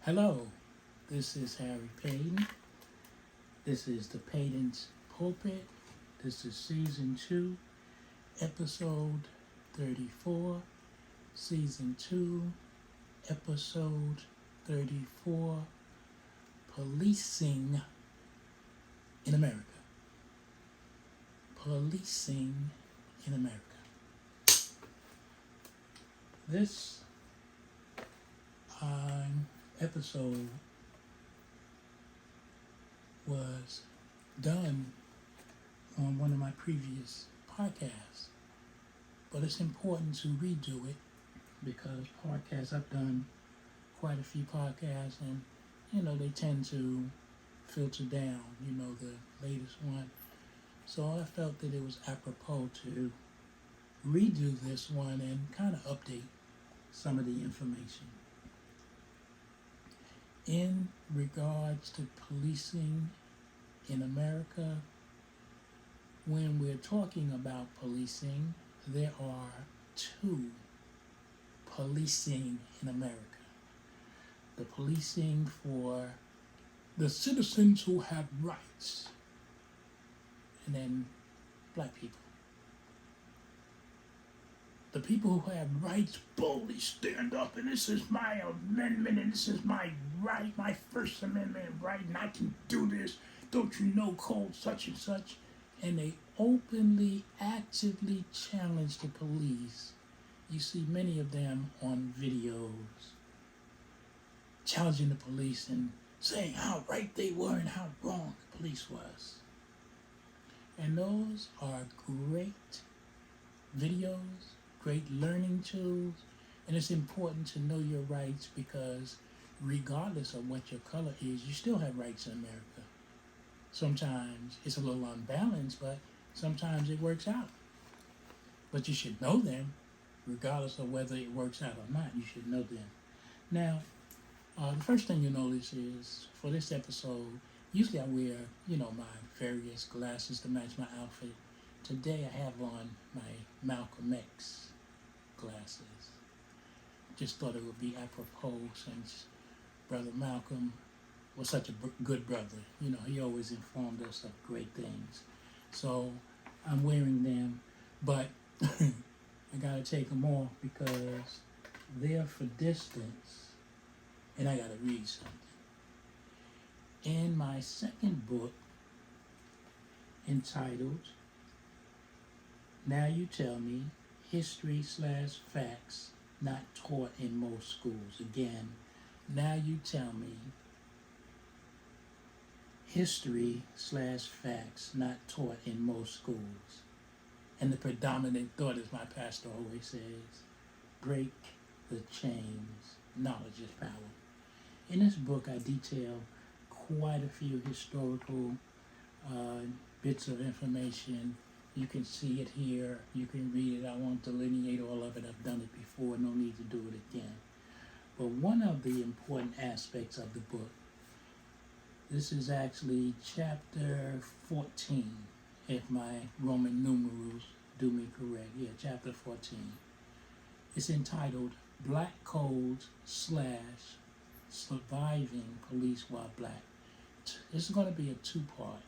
Hello, this is Harry Paden. This is the Paden's Pulpit. This is Season 2, Episode 34. Season 2, Episode 34, Policing in America. Policing in America. This episode was done on one of my previous podcasts, but it's important to redo it because I've done quite a few podcasts, and they tend to filter down, the latest one. So I felt that it was apropos to redo this one and kind of update some of the information. In regards to policing in America, when we're talking about policing, there are two policing in America. The policing for the citizens who have rights, and then black people. The people who have rights boldly stand up, and this is my amendment, and this is my right, my First Amendment right, and I can do this. Don't you know, code such and such? And they openly, actively challenge the police. You see many of them on videos challenging the police and saying how right they were and how wrong the police was. And those are great videos, great learning tools, and it's important to know your rights because regardless of what your color is, you still have rights in America. Sometimes it's a little unbalanced, but sometimes it works out. But you should know them, regardless of whether it works out or not. You should know them. Now, the first thing you notice is, for this episode, usually I wear, my various glasses to match my outfit. Today I have on my Malcolm X glasses. Just thought it would be apropos since Brother Malcolm was such a good brother. He always informed us of great things. So I'm wearing them, but I gotta take them off because they're for distance, and I gotta read something. In my second book, entitled Now You Tell Me, History/Facts Not Taught in Most Schools. Again, Now You Tell Me, History/Facts Not Taught in Most Schools. And the predominant thought, as my pastor always says, break the chains. Knowledge is power. In this book, I detail quite a few historical bits of information. You can see it here. You can read it. I won't delineate all of it. I've done it before. No need to do it again. But one of the important aspects of the book, this is actually chapter 14, if my Roman numerals do me correct. Yeah, chapter 14. It's entitled Black Codes / Surviving Police While Black. This is going to be a two-part.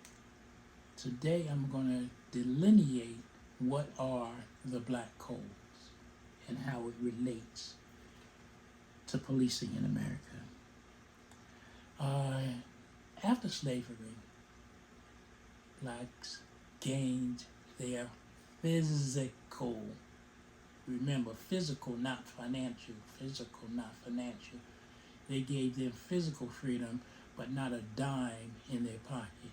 Today I'm going to delineate what are the black codes and how it relates to policing in America. After slavery, blacks gained their physical, remember, physical, not financial, physical, not financial. They gave them physical freedom, but not a dime in their pocket.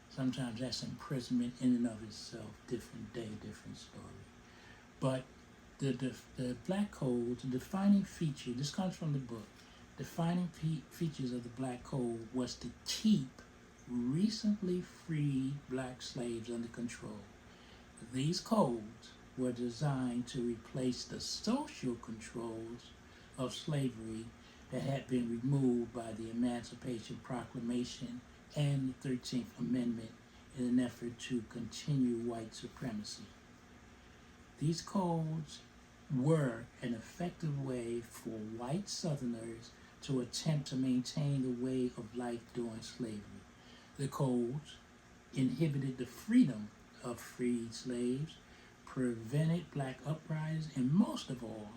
Sometimes that's imprisonment in and of itself, different day, different story. But the black code, the defining feature, this comes from the book, defining features of the black code was to keep recently freed black slaves under control. These codes were designed to replace the social controls of slavery that had been removed by the Emancipation Proclamation and the 13th Amendment in an effort to continue white supremacy. These codes were an effective way for white Southerners to attempt to maintain the way of life during slavery. The codes inhibited the freedom of freed slaves, prevented black uprisings, and most of all,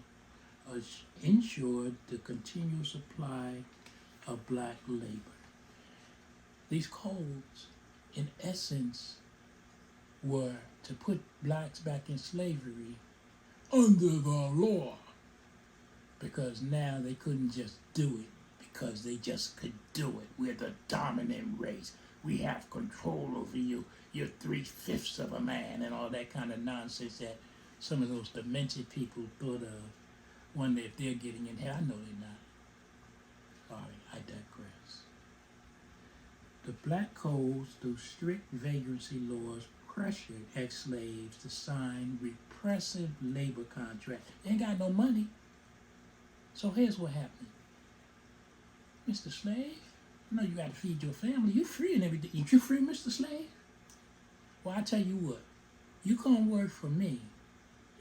ensured the continual supply of black labor. These codes, in essence, were to put blacks back in slavery under the law, because now they couldn't just do it because they just could do it. We're the dominant race. We have control over you. You're 3/5 of a man and all that kind of nonsense that some of those demented people thought of. Wonder if they're getting in here. I know they're not. Sorry, I digress. The black codes, through strict vagrancy laws, pressured ex-slaves to sign repressive labor contracts. They ain't got no money. So here's what happened. Mr. Slave, you know you got to feed your family. You free and everything. Ain't you free, Mr. Slave? Well, I tell you what. You come work for me,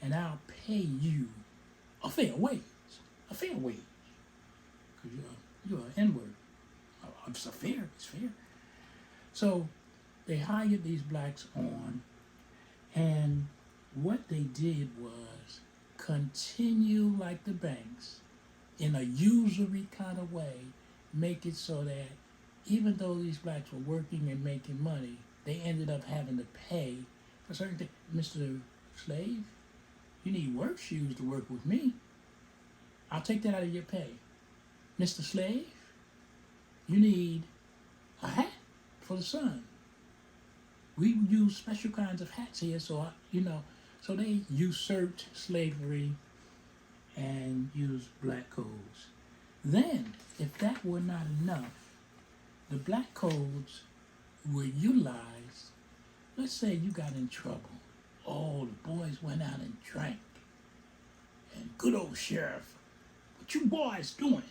and I'll pay you a fair wage. A fair wage. Because you're an N-word. It's fair. It's fair. So they hired these blacks on, and what they did was continue, like the banks, in a usury kind of way, make it so that even though these blacks were working and making money, they ended up having to pay for certain things. Mr. Slave, you need work shoes to work with me. I'll take that out of your pay. Mr. Slave, you need a hat for the sun. We use special kinds of hats here, so so they usurped slavery and used black codes. Then, if that were not enough, the black codes were utilized. Let's say you got in trouble. Oh, the boys went out and drank. And good old sheriff, what you boys doing?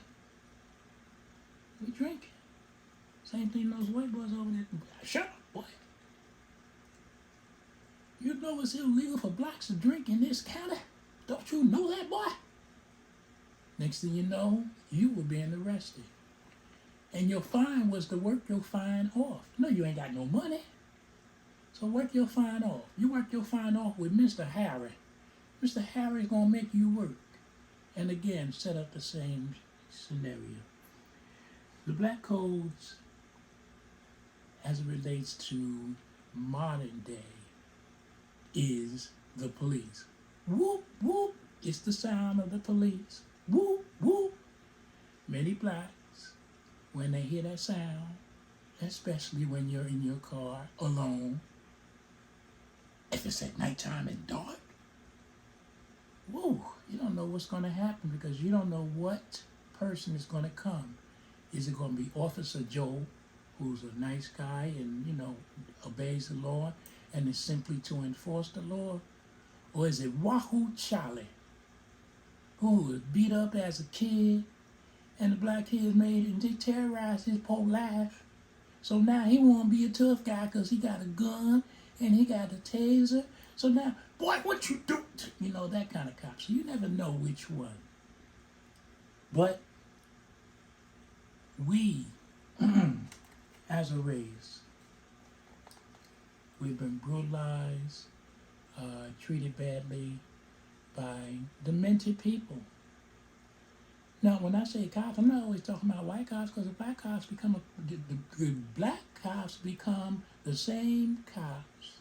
We drinking. Same thing those white boys over there. Shut up, boy. You know it's illegal for blacks to drink in this county? Don't you know that, boy? Next thing you know, you were being arrested. And your fine was to work your fine off. No, you ain't got no money. So work your fine off. You work your fine off with Mr. Harry. Mr. Harry's going to make you work. And again, set up the same scenario. The black codes, as it relates to modern day, is the police. Whoop, whoop. It's the sound of the police. Whoop, whoop. Many blacks, when they hear that sound, especially when you're in your car alone, if it's at nighttime and dark, whoa, you don't know what's going to happen because you don't know what person is going to come. Is it going to be Officer Joe, who's a nice guy and, obeys the law and is simply to enforce the law? Or is it Wahoo Charlie, who was beat up as a kid and the black kids made it and they terrorized his poor life? So now he want to be a tough guy because he got a gun and he got a taser. So now, boy, what you do? That kind of cop. So you never know which one. But we, as a race, we've been brutalized, treated badly by demented people. Now, when I say cops, I'm not always talking about white cops because the black cops the black cops become the same cops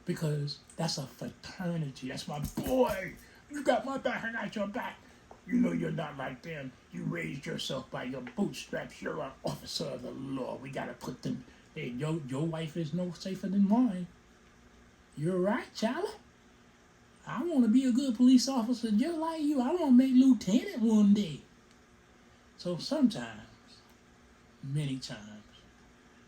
because that's a fraternity. That's my boy. You got my back, I got your back. You know you're not like them. You raised yourself by your bootstraps. You're an officer of the law. We gotta put them. Hey, your wife is no safer than mine. You're right, Charlie. I want to be a good police officer just like you. I want to make lieutenant one day. So sometimes, many times,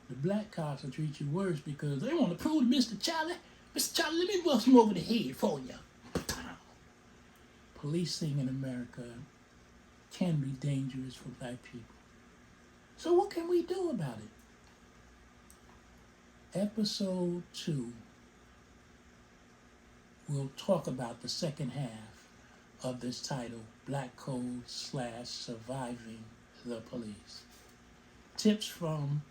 the black cops will treat you worse because they want to prove to Mr. Charlie, let me bust him over the head for you. Policing in America can be dangerous for black people. So what can we do about it? Episode 2. We'll talk about the second half of this title, Black Code / Surviving the Police. Tips from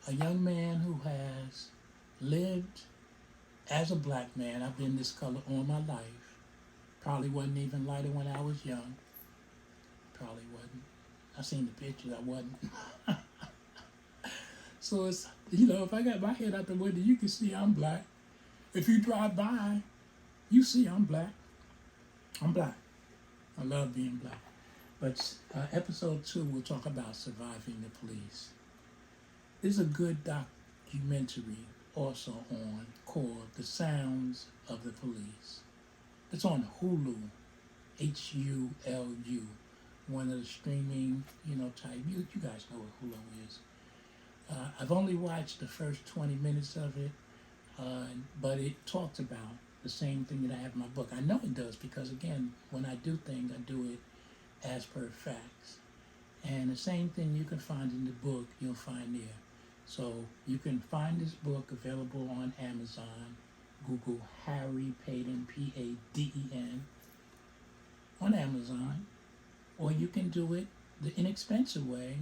a young man who has lived as a black man. I've been this color all my life. Probably wasn't even lighter when I was young. Probably wasn't. I seen the pictures, I wasn't. So it's, if I got my head out the window, you can see I'm black. If you drive by, you see I'm black. I'm black. I love being black. But episode 2, we'll talk about surviving the police. There's a good documentary also on called The Sounds of the Police. It's on Hulu, Hulu, one of the streaming, type. You guys know what Hulu is. I've only watched the first 20 minutes of it, but it talks about the same thing that I have in my book. I know it does because, again, when I do things, I do it as per facts. And the same thing you can find in the book, you'll find there. So you can find this book available on Amazon. Google Harry Paden, Paden, on Amazon. Or you can do it the inexpensive way,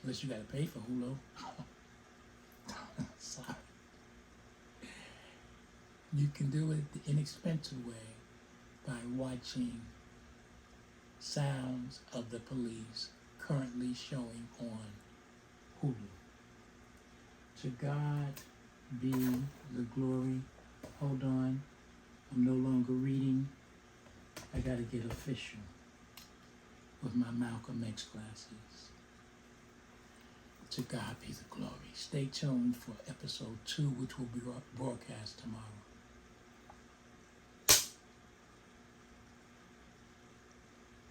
unless you got to pay for Hulu. Sorry. You can do it the inexpensive way by watching Sounds of the Police, currently showing on Hulu. To God be the glory. Hold on. I'm no longer reading. I got to get official with my Malcolm X glasses. To God be the glory. Stay tuned for episode 2, which will be broadcast tomorrow.